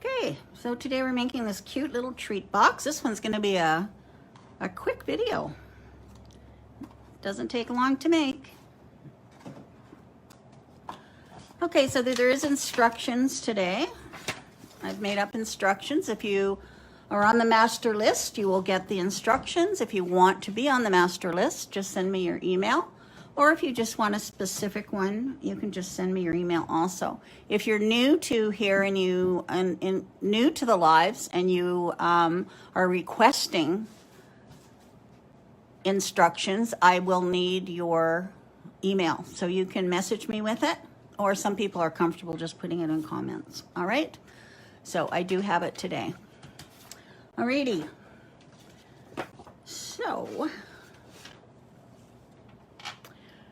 Okay, so today we're making this cute little treat box. This one's going to be a quick video. Doesn't take long to make. Okay, so there is instructions today. I've made up instructions. If you are on the master list, you will get the instructions. If you want to be on the master list, just send me your email. Or if you just want a specific one, you can just send me your email also. If you're new to here and new to the lives and you are requesting instructions, I will need your email. So you can message me with it, or some people are comfortable just putting it in comments. All right? So I do have it today. Alrighty. So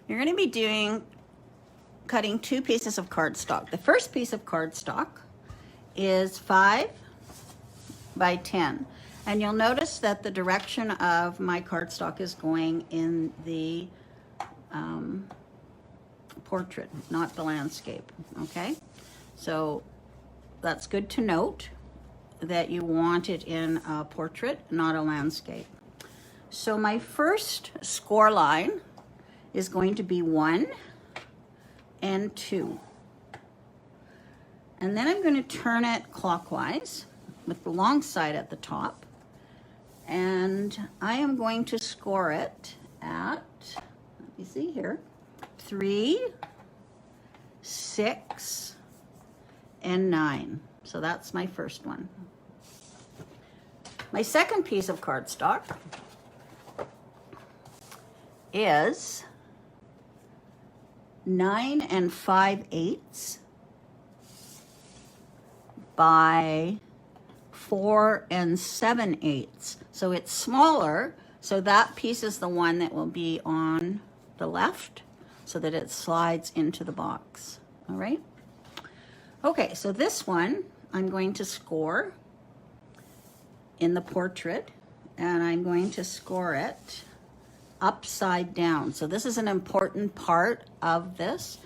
you're going to be cutting two pieces of cardstock. The first piece of cardstock is 5 by 10. And you'll notice that the direction of my cardstock is going in the portrait, not the landscape, okay? So that's good to note that you want it in a portrait, not a landscape. So my first score line is going to be 1 and 2. And then I'm going to turn it clockwise with the long side at the top. And I am going to score it at, let me see here, 3, 6, and 9. So that's my first one. My second piece of cardstock is 9 5/8 by 4 7/8. So it's smaller, so that piece is the one that will be on the left so that it slides into the box. All right? Okay, so this one I'm going to score in the portrait, and I'm going to score it upside down. So this is an important part of this.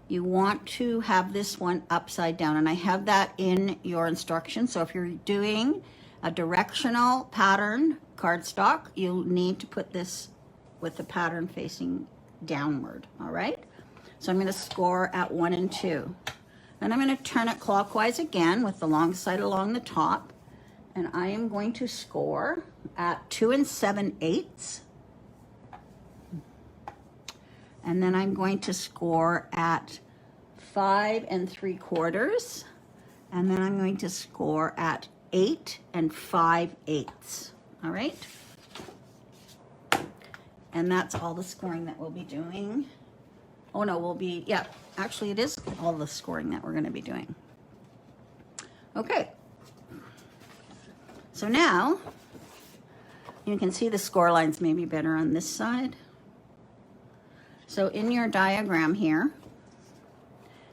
You want to have this one upside down, and I have that in your instructions. So if you're doing a directional pattern cardstock, you'll need to put this with the pattern facing downward, all right? So I'm going to score at 1 and 2. Then I'm going to turn it clockwise again with the long side along the top, and I am going to score at 2 7/8. And then I'm going to score at 5 3/4. And then I'm going to score at 8 5/8. All right? And that's all the scoring that we'll be doing. Oh no, yeah, actually it is all the scoring that we're going to be doing. Okay. So now you can see the score lines maybe better on this side. So in your diagram here,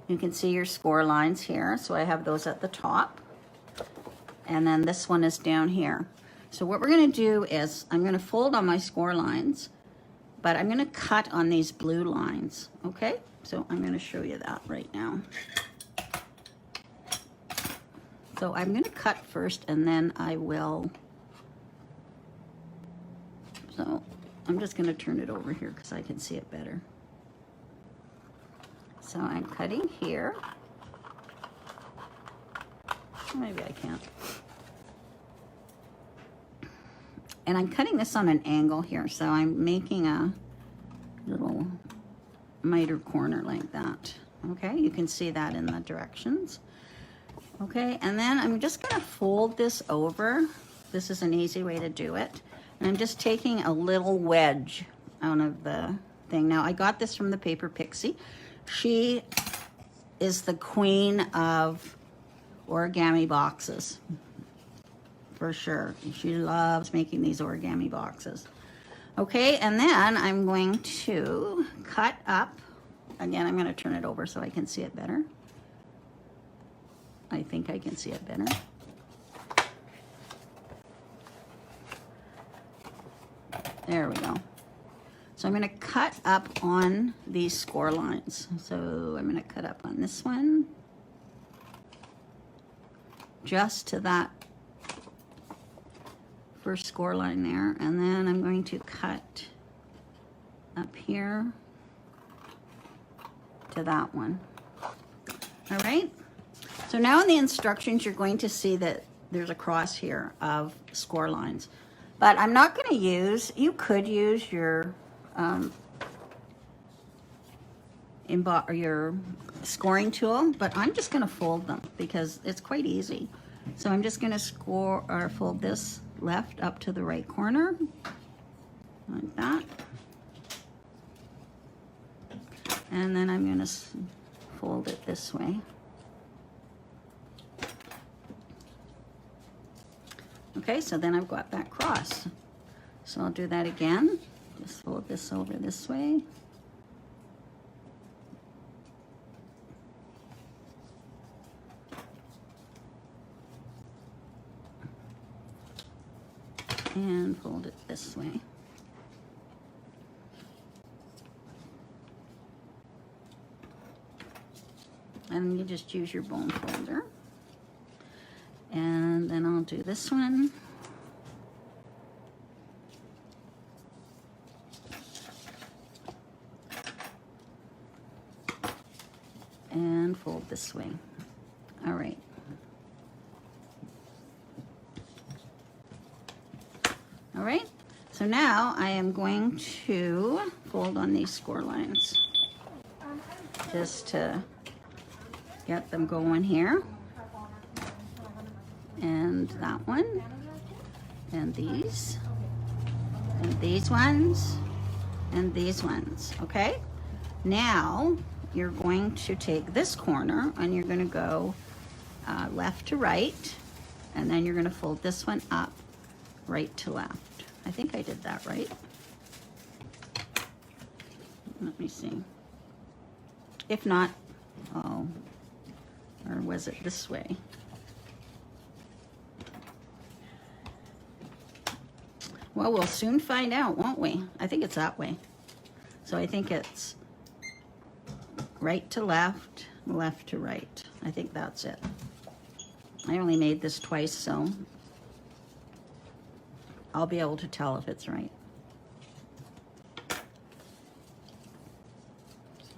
you can see your score lines here. So I have those at the top. And then this one is down here. So what we're going to do is I'm going to fold on my score lines, but I'm going to cut on these blue lines. Okay? So I'm going to show you that right now. So I'm going to cut first, and then I will. So I'm just going to turn it over here because I can see it better. So I'm cutting here. Maybe I can't. And I'm cutting this on an angle here, so I'm making a little miter corner like that. Okay, you can see that in the directions. Okay, and then I'm just going to fold this over. This is an easy way to do it. And I'm just taking a little wedge out of the thing. Now, I got this from the Paper Pixie. She is the queen of origami boxes, for sure. She loves making these origami boxes. Okay, and then I'm going to cut up. Again, I'm going to turn it over so I can see it better. I think I can see it better. There we go. So I'm going to cut up on these score lines. So I'm going to cut up on this one, just to that first score line there, and then I'm going to cut up here to that one. All right, so now in the instructions you're going to see that there's a cross here of score lines, but I'm not going to use, you could use your your scoring tool, but I'm just going to fold them because it's quite easy. So I'm just going to score or fold this left up to the right corner like that, and then I'm going to fold it this way. Okay, so then I've got that cross. So I'll do that again. Just fold this over this way. And fold it this way. And you just use your bone folder. And then I'll do this one. And fold this way. All right. All right, so now I am going to fold on these score lines just to get them going here. And that one, and these ones, and these ones, okay? Now, you're going to take this corner and you're gonna go left to right, and then you're gonna fold this one up, right to left. I think I did that right. Let me see. If not, oh, or was it this way? Well, we'll soon find out, won't we? I think it's that way. So I think it's right to left, left to right. I think that's it. I only made this twice, so I'll be able to tell if it's right.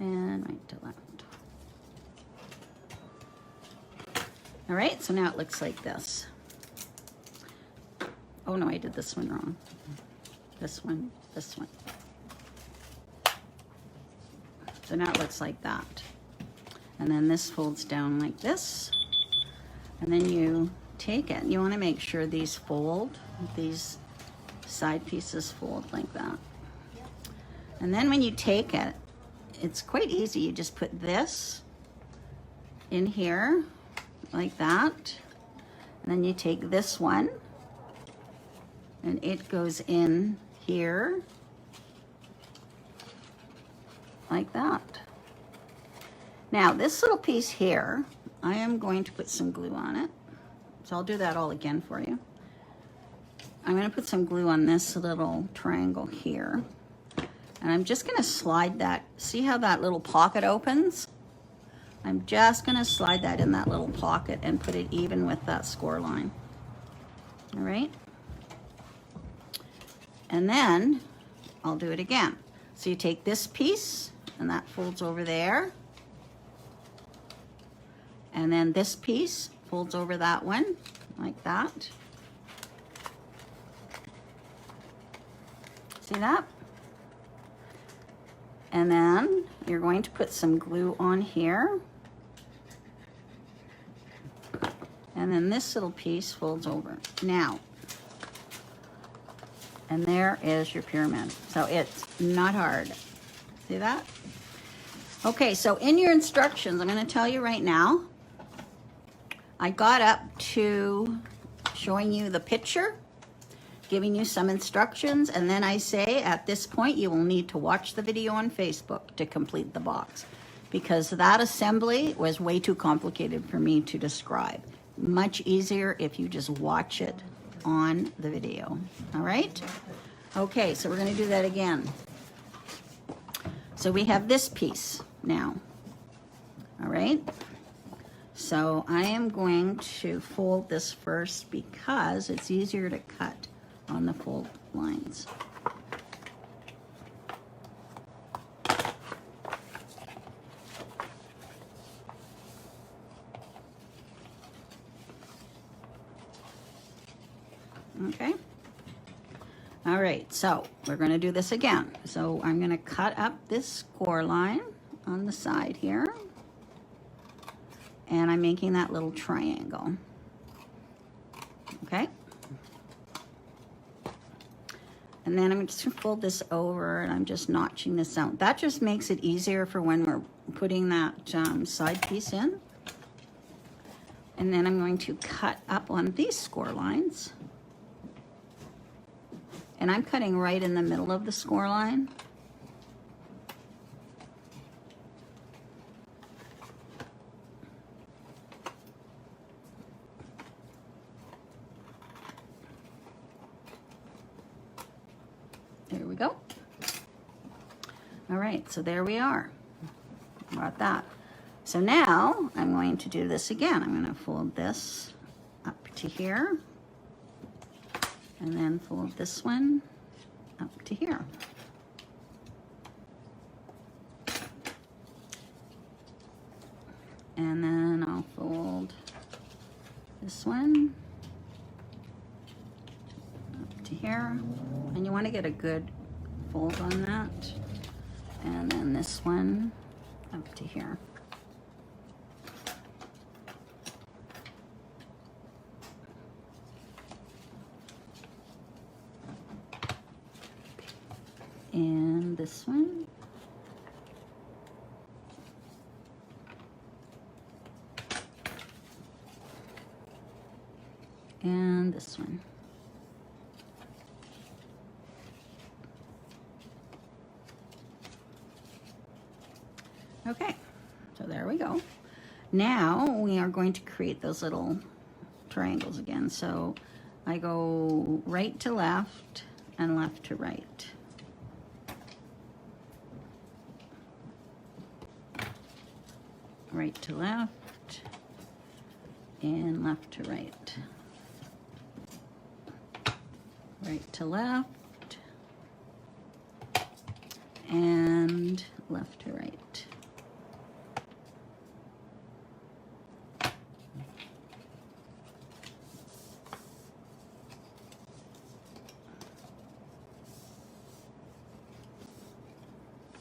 And right to left. All right, so now it looks like this. Oh no, I did this one wrong. This one, this one. So now it looks like that. And then this folds down like this. And then you take it. You want to make sure these fold, these side pieces fold like that. And then when you take it, it's quite easy. You just put this in here like that. And then you take this one and it goes in here like that. Now this little piece here, I am going to put some glue on it. So I'll do that all again for you. I'm going to put some glue on this little triangle here. And I'm just going to slide that. See how that little pocket opens? I'm just going to slide that in that little pocket and put it even with that score line. All right? And then I'll do it again. So you take this piece and that folds over there. And then this piece folds over that one like that. See that? And then you're going to put some glue on here. And then this little piece folds over. Now, and there is your pyramid. So it's not hard. See that? Okay, so in your instructions, I'm going to tell you right now, I got up to showing you the picture, giving you some instructions, and then I say at this point you will need to watch the video on Facebook to complete the box, because that assembly was way too complicated for me to describe. Much easier if you just watch it on the video. All right? Okay, so we're going to do that again. So we have this piece now. All right? So I am going to fold this first because it's easier to cut on the fold lines. Okay. All right, so we're going to do this again. So I'm going to cut up this score line on the side here. And I'm making that little triangle. Okay. And then I'm just going to fold this over and I'm just notching this out. That just makes it easier for when we're putting that side piece in. And then I'm going to cut up on these score lines. And I'm cutting right in the middle of the score line. There we go. All right, so there we are. Got that. So now I'm going to do this again. I'm going to fold this up to here. And then fold this one up to here. And then I'll fold this one up to here. And you want to get a good fold on that. And then this one up to here. And this one. And this one. Okay, so there we go. Now we are going to create those little triangles again. So I go right to left and left to right. Right to left and left to right. Right to left and left to right.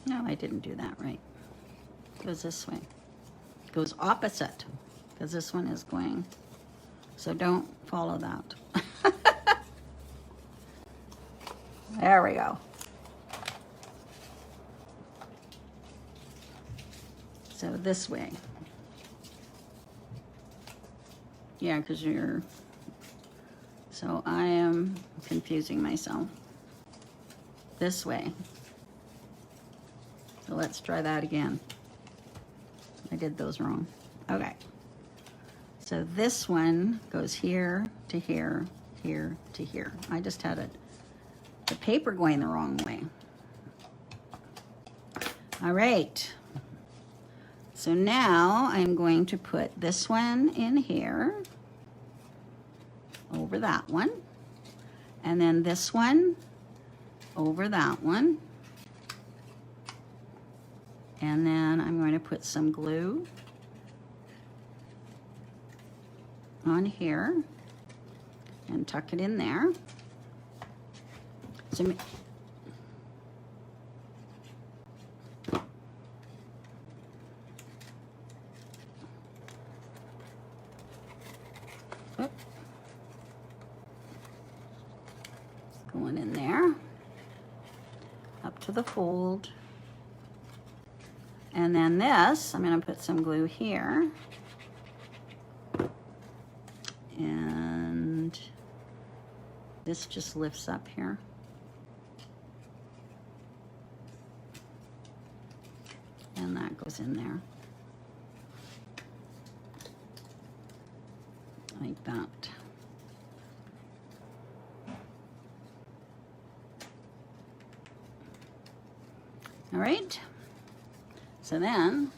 No, I didn't do that right. It goes this way. It goes opposite because this one is going. So don't follow that. There we go. So this way. Yeah, because you're... So I am confusing myself. This way. So let's try that again. I did those wrong. Okay. So this one goes here to here, here to here. I just had the paper going the wrong way. All right. So now I'm going to put this one in here over that one. And then this one over that one. And then I'm going to put some glue on here and tuck it in there. So, going in there, up to the fold. And then this, I'm going to put some glue here. And this just lifts up here. And that goes in there. Like that. All right. So then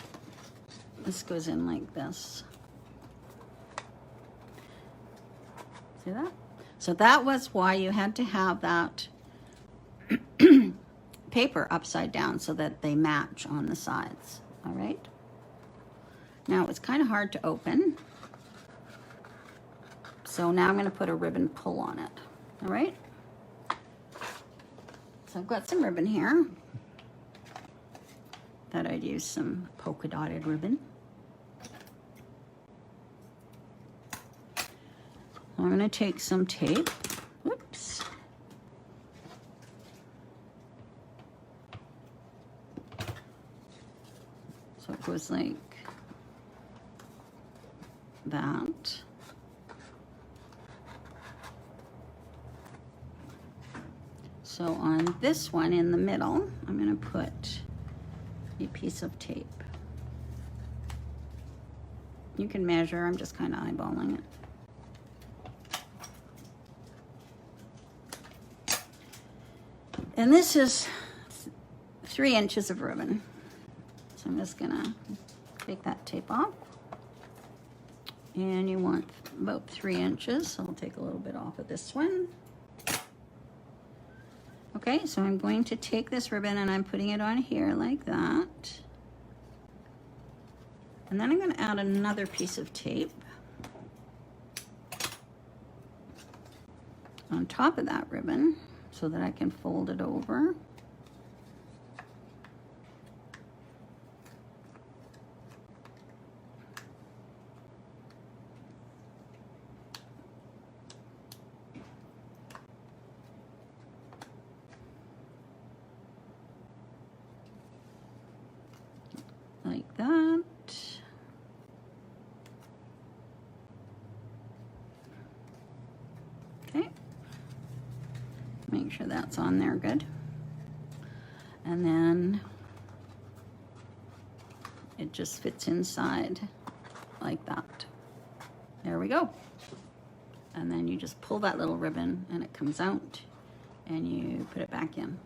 this goes in like this. See that? So that was why you had to have that paper upside down so that they match on the sides. All right. Now it's kind of hard to open. So now I'm going to put a ribbon pull on it. All right. So I've got some ribbon here. Thought I'd use some polka dotted ribbon. I'm going to take some tape. Whoops. So it goes like that. So on this one in the middle, I'm going to put a piece of tape. You can measure, I'm just kind of eyeballing it. And this is 3 inches of ribbon. So I'm just gonna take that tape off. And you want about 3 inches, so I'll take a little bit off of this one. Okay, so I'm going to take this ribbon and I'm putting it on here like that. And then I'm gonna add another piece of tape on top of that ribbon, so that I can fold it over. Like that. Okay. Make sure that's on there good. And then it just fits inside like that. There we go. And then you just pull that little ribbon and it comes out and you put it back in.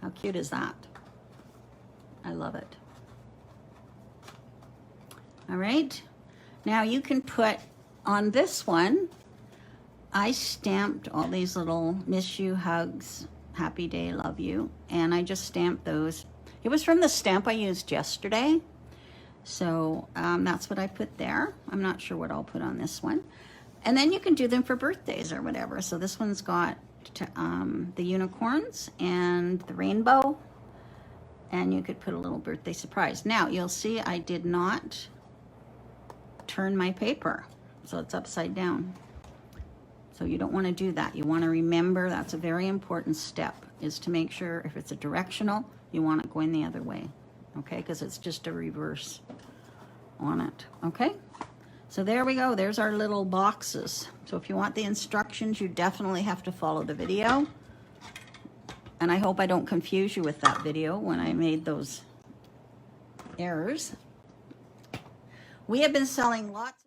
How cute is that? I love it. All right. Now you can put on this one, I stamped all these little miss you, hugs, happy day, love you, and I just stamped those. It was from the stamp I used yesterday, so that's what I put there. I'm not sure what I'll put on this one. And then you can do them for birthdays or whatever. So this one's got the unicorns and the rainbow, and you could put a little birthday surprise. Now you'll see I did not turn my paper, so it's upside down. So you don't want to do that. You want to remember, that's a very important step, is to make sure if it's a directional, you want it going the other way, okay? Because it's just a reverse on it, okay? So there we go. There's our little boxes. So if you want the instructions, you definitely have to follow the video. And I hope I don't confuse you with that video when I made those errors. We have been selling lots